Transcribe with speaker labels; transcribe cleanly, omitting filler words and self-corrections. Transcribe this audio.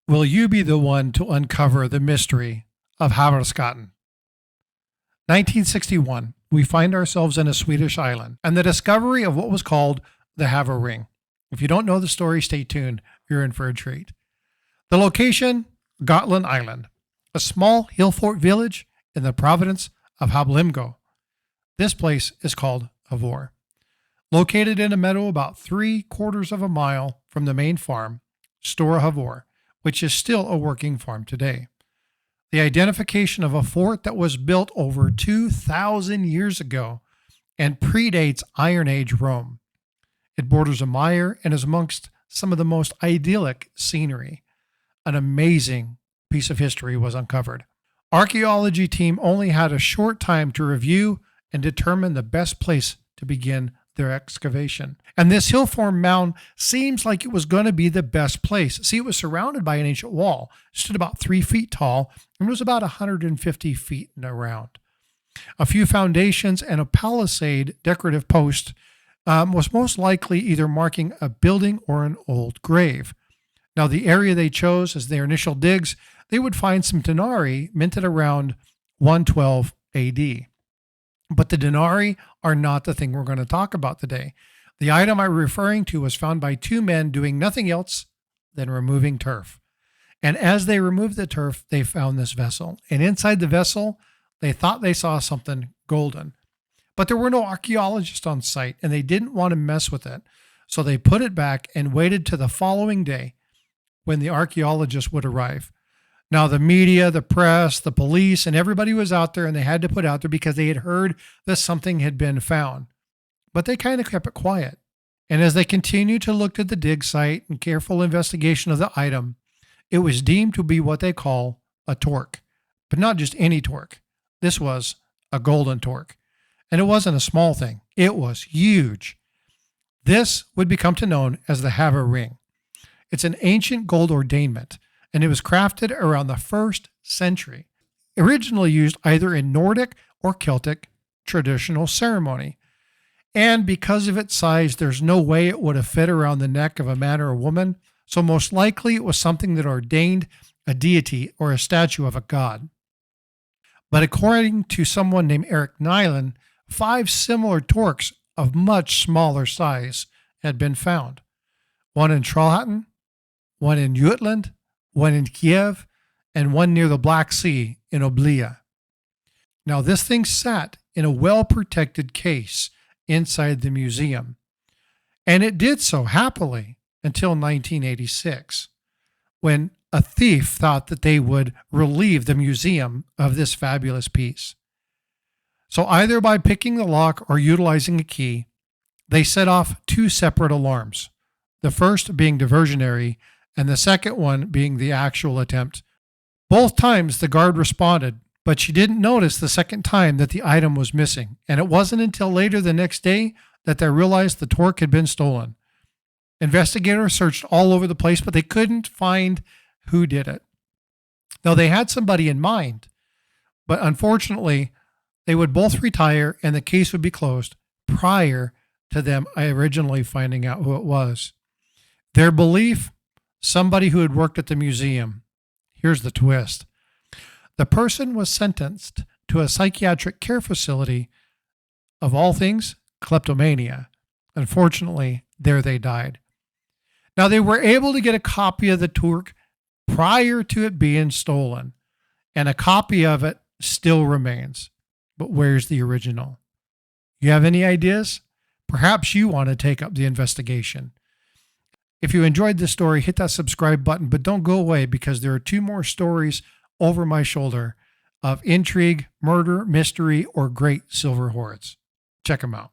Speaker 1: Will you be the one to uncover the mystery of HAVOR? 1961, we find ourselves in a Swedish island and the discovery of what was called the HAVOR ring. If you don't know the story, stay tuned. You're in for a treat. The location, Gotland Island, a small hill fort village in the province of Hablimgo. This place is called HAVOR. Located in a meadow about 3/4 of a mile from the main farm, Stora HAVOR, which is still a working farm today. The identification of a fort that was built over 2,000 years ago and predates Iron Age Rome. It borders a mire and is amongst some of the most idyllic scenery. An amazing piece of history was uncovered. Archaeology team only had a short time to review and determine the best place to begin their excavation. And this hill form mound seems like it was going to be the best place. See, it was surrounded by an ancient wall. It stood about 3 feet tall and was about 150 feet around. A few foundations and a palisade decorative post was most likely either marking a building or an old grave. Now, the area they chose as their initial digs, they would find some denarii minted around 112 AD. But the denarii are not the thing we're going to talk about today. The item I'm referring to was found by two men doing nothing else than removing turf. And as they removed the turf, they found this vessel. And inside the vessel, they thought they saw something golden. But there were no archaeologists on site, and they didn't want to mess with it. So they put it back and waited to the following day when the archaeologists would arrive. Now, the media, the press, the police, and everybody was out there, and they had to put out there because they had heard that something had been found. But they kind of kept it quiet. And as they continued to look at the dig site and careful investigation of the item, it was deemed to be what they call a torque. But not just any torque. This was a golden torque. And it wasn't a small thing. It was huge. This would become known as the HAVOR ring. It's an ancient gold ornament, and it was crafted around the 1st century, originally used either in Nordic or Celtic traditional ceremony. And because of its size, there's no way it would have fit around the neck of a man or a woman, so most likely it was something that ordained a deity or a statue of a god. But according to someone named Eric Nyland, 5 similar torques of much smaller size had been found. One in Trollhättan, one in Jutland, one in Kiev, and one near the Black Sea in Oblia. Now, this thing sat in a well-protected case inside the museum, and it did so happily until 1986, when a thief thought that they would relieve the museum of this fabulous piece. So either by picking the lock or utilizing a key, they set off 2 separate alarms, the first being diversionary and the second one being the actual attempt. Both times the guard responded, but she didn't notice the second time that the item was missing, and it wasn't until later the next day that they realized the torque had been stolen. Investigators searched all over the place, but they couldn't find who did it. Now, they had somebody in mind, but unfortunately, they would both retire and the case would be closed prior to them originally finding out who it was. Their belief, somebody who had worked at the museum. Here's the twist. The person was sentenced to a psychiatric care facility, of all things, kleptomania. Unfortunately, there they died. Now, they were able to get a copy of the torque prior to it being stolen, and a copy of it still remains. But where's the original? You have any ideas? Perhaps you want to take up the investigation. If you enjoyed this story, hit that subscribe button, but don't go away because there are 2 more stories over my shoulder of intrigue, murder, mystery, or great silver hoards. Check them out.